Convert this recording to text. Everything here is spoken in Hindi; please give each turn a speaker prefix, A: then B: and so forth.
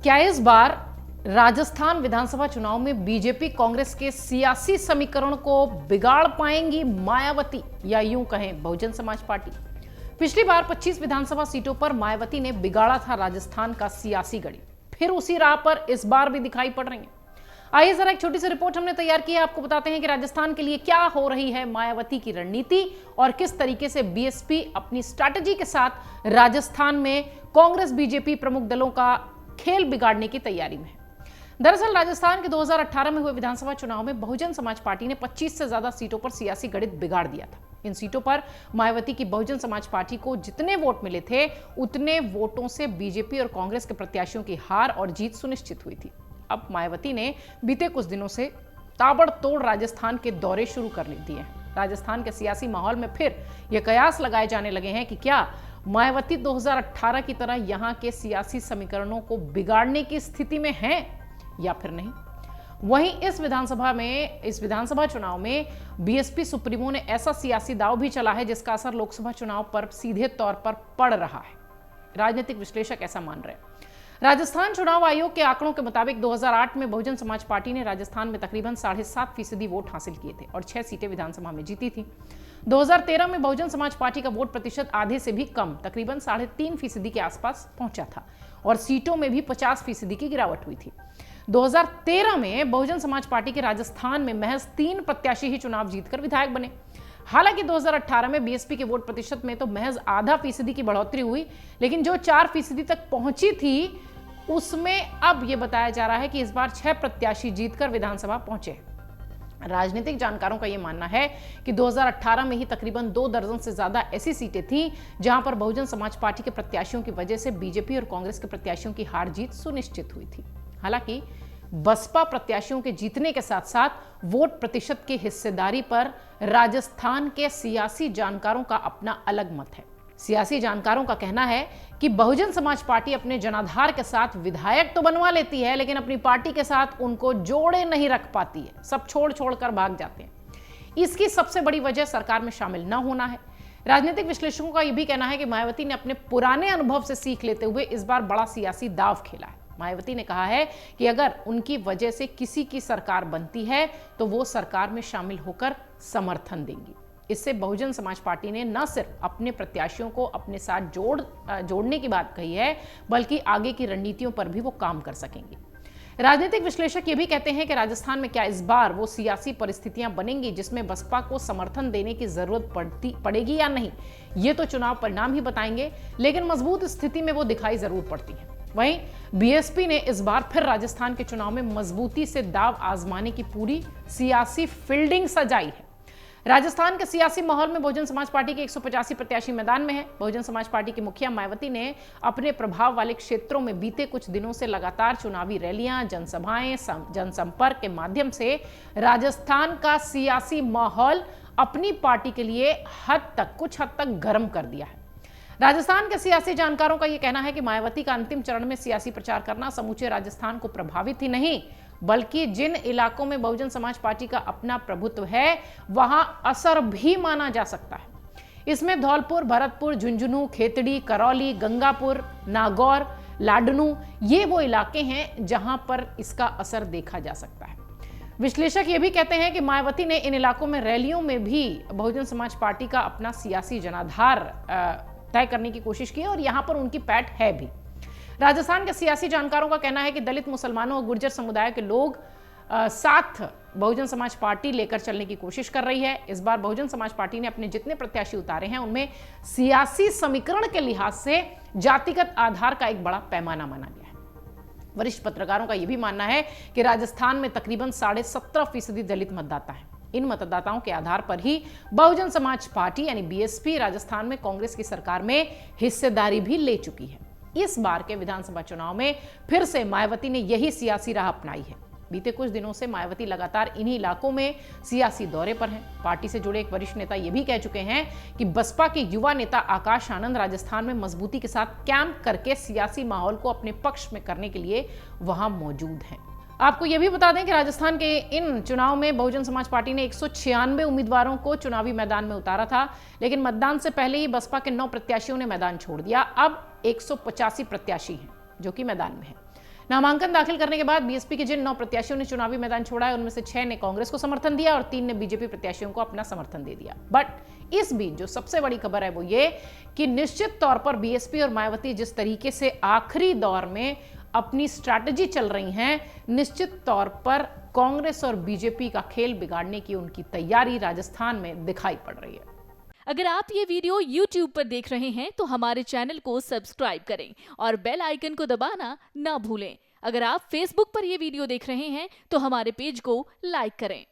A: क्या इस बार राजस्थान विधानसभा चुनाव में बीजेपी कांग्रेस के सियासी समीकरण को बिगाड़ पाएंगी मायावती, या यूं कहें बहुजन समाज पार्टी? पिछली बार 25 विधानसभा सीटों पर मायावती ने बिगाड़ा था राजस्थान का सियासी गणित, फिर उसी राह पर इस बार भी दिखाई पड़ रही है। आइए जरा एक छोटी सी रिपोर्ट हमने तैयार की है, आपको बताते हैं कि राजस्थान के लिए क्या हो रही है मायावती की रणनीति और किस तरीके से बीएसपी अपनी स्ट्रैटेजी के साथ राजस्थान में कांग्रेस बीजेपी प्रमुख दलों का खेल बिगाड़ने की तैयारी में है। दरअसल राजस्थान के 2018 में हुए विधानसभा चुनाव में बहुजन समाज पार्टी ने 25 से ज्यादा सीटों पर सियासी गणित बिगाड़ दिया था। इन सीटों पर मायावती की बहुजन समाज पार्टी को जितने वोट मिले थे उतने वोटों से बीजेपी और कांग्रेस के प्रत्याशियों की हार और जीत सुनिश्चित हुई थी। अब मायावती ने बीते कुछ दिनों से ताबड़तोड़ राजस्थान के दौरे शुरू कर दिए हैं। राजस्थान के सियासी माहौल में फिर यह कयास लगाए जाने लगे हैं कि क्या मायावती 2018 की तरह यहां के सियासी समीकरणों को बिगाड़ने की स्थिति में हैं या फिर नहीं। वहीं इस विधानसभा चुनाव में बीएसपी सुप्रीमो ने ऐसा सियासी दांव भी चला है जिसका असर लोकसभा चुनाव पर सीधे तौर पर पड़ रहा है। राजनीतिक विश्लेषक ऐसा मान रहे हैं। राजस्थान चुनाव आयोग के आंकड़ों के मुताबिक 2008 में बहुजन समाज पार्टी ने राजस्थान में तकरीबन 7.5% वोट हासिल किए थे और 6 सीटें विधानसभा में जीती थी। 2013 में बहुजन समाज पार्टी का वोट प्रतिशत आधे से भी कम, तकरीबन 3.5% के आसपास पहुंचा था और सीटों में भी 50% की गिरावट हुई थी। 2013 में बहुजन समाज पार्टी के राजस्थान में महज 3 प्रत्याशी ही चुनाव जीतकर विधायक बने। हालांकि 2018 में बीएसपी के वोट प्रतिशत में तो महज आधा फीसदी की बढ़ोतरी हुई, लेकिन जो 4% तक पहुंची थी उसमें अब यह बताया जा रहा है कि इस बार 6 प्रत्याशी जीतकर विधानसभा पहुंचे। राजनीतिक जानकारों का यह मानना है कि 2018 में ही तकरीबन 2 दर्जन से ज्यादा ऐसी सीटें थीं जहां पर बहुजन समाज पार्टी के प्रत्याशियों की वजह से बीजेपी और कांग्रेस के प्रत्याशियों की हार जीत सुनिश्चित हुई थी। हालांकि बसपा प्रत्याशियों के जीतने के साथ साथ वोट प्रतिशत की हिस्सेदारी पर राजस्थान के सियासी जानकारों का अपना अलग मत है। सियासी जानकारों का कहना है कि बहुजन समाज पार्टी अपने जनाधार के साथ विधायक तो बनवा लेती है, लेकिन अपनी पार्टी के साथ उनको जोड़े नहीं रख पाती है, सब छोड़ कर भाग जाते हैं। इसकी सबसे बड़ी वजह सरकार में शामिल न होना है। राजनीतिक विश्लेषकों का यह भी कहना है कि मायावती ने अपने पुराने अनुभव से सीख लेते हुए इस बार बड़ा सियासी दांव खेला है। मायावती ने कहा है कि अगर उनकी वजह से किसी की सरकार बनती है तो वो सरकार में शामिल होकर समर्थन देंगी। इससे बहुजन समाज पार्टी ने न सिर्फ अपने प्रत्याशियों को अपने साथ जोड़ने की बात कही है, बल्कि आगे की रणनीतियों पर भी वो काम कर सकेंगे। राजनीतिक विश्लेषक ये भी कहते हैं कि राजस्थान में क्या इस बार वो सियासी परिस्थितियां बनेंगी जिसमें बसपा को समर्थन देने की जरूरत पड़ेगी या नहीं, ये तो चुनाव परिणाम ही बताएंगे, लेकिन मजबूत स्थिति में वो दिखाई जरूर पड़ती है। वहीं बीएसपी ने इस बार फिर राजस्थान के चुनाव में मजबूती से दांव आजमाने की पूरी सियासी फील्डिंग सजाई है। राजस्थान के सियासी माहौल में बहुजन समाज पार्टी के 185 प्रत्याशी मैदान में है। बहुजन समाज पार्टी की मुखिया मायावती ने अपने प्रभाव वाले क्षेत्रों में बीते कुछ दिनों से लगातार चुनावी रैलियां, जनसभाएं, जनसंपर्क के माध्यम से राजस्थान का सियासी माहौल अपनी पार्टी के लिए कुछ हद तक गर्म कर दिया है। राजस्थान के सियासी जानकारों का यह कहना है कि मायावती का अंतिम चरण में सियासी प्रचार करना समूचे राजस्थान को प्रभावित ही नहीं, बल्कि जिन इलाकों में बहुजन समाज पार्टी का अपना प्रभुत्व है वहां असर भी माना जा सकता है। इसमें धौलपुर, भरतपुर, झुंझुनू, खेतड़ी, करौली, गंगापुर, नागौर, लाडनू ये वो इलाके हैं जहां पर इसका असर देखा जा सकता है। विश्लेषक ये भी कहते हैं कि मायावती ने इन इलाकों में रैलियों में भी बहुजन समाज पार्टी का अपना सियासी जनाधार तय करने की कोशिश की और यहां पर उनकी पैठ है भी। राजस्थान के सियासी जानकारों का कहना है कि दलित, मुसलमानों और गुर्जर समुदाय के लोग साथ बहुजन समाज पार्टी लेकर चलने की कोशिश कर रही है। इस बार बहुजन समाज पार्टी ने अपने जितने प्रत्याशी उतारे हैं उनमें सियासी समीकरण के लिहाज से जातिगत आधार का एक बड़ा पैमाना माना गया है। वरिष्ठ पत्रकारों का यह भी मानना है कि राजस्थान में तकरीबन 17.5% दलित मतदाता है। इन मतदाताओं के आधार पर ही बहुजन समाज पार्टी यानी बीएसपी राजस्थान में कांग्रेस की सरकार में हिस्सेदारी भी ले चुकी है। इस बार के विधानसभा चुनाव में फिर से मायावती ने यही सियासी राह अपनाई है। बीते कुछ दिनों से मायावती लगातार इन्हीं इलाकों में सियासी दौरे पर हैं। पार्टी से जुड़े एक वरिष्ठ नेता यह भी कह चुके हैं कि बसपा के युवा नेता आकाश आनंद राजस्थान में मजबूती के साथ कैंप करके सियासी माहौल को अपने पक्ष में करने के लिए वहां मौजूद हैं। आपको यह भी बता दें कि राजस्थान के इन चुनाव में बहुजन समाज पार्टी ने 196 उम्मीदवारों को चुनावी मैदान में उतारा था, लेकिन मतदान से पहले ही बसपा के 9 प्रत्याशियों ने मैदान छोड़ दिया। अब 185 प्रत्याशी हैं जो कि मैदान में हैं। नामांकन दाखिल करने के बाद बीएसपी के जिन 9 प्रत्याशियों ने चुनावी मैदान छोड़ा है उनमें से 6 ने कांग्रेस को समर्थन दिया और 3 ने बीजेपी प्रत्याशियों को अपना समर्थन दे दिया। बट इस बीच जो सबसे बड़ी खबर है वो ये कि निश्चित तौर पर बीएसपी और मायावती जिस तरीके से आखिरी दौर में अपनी स्ट्रैटेजी चल रही हैं, निश्चित तौर पर कांग्रेस और बीजेपी का खेल बिगाड़ने की उनकी तैयारी राजस्थान में दिखाई पड़ रही है।
B: अगर आप ये वीडियो YouTube पर देख रहे हैं तो हमारे चैनल को सब्सक्राइब करें और बेल आइकन को दबाना ना भूलें। अगर आप Facebook पर ये वीडियो देख रहे हैं तो हमारे पेज को लाइक करें।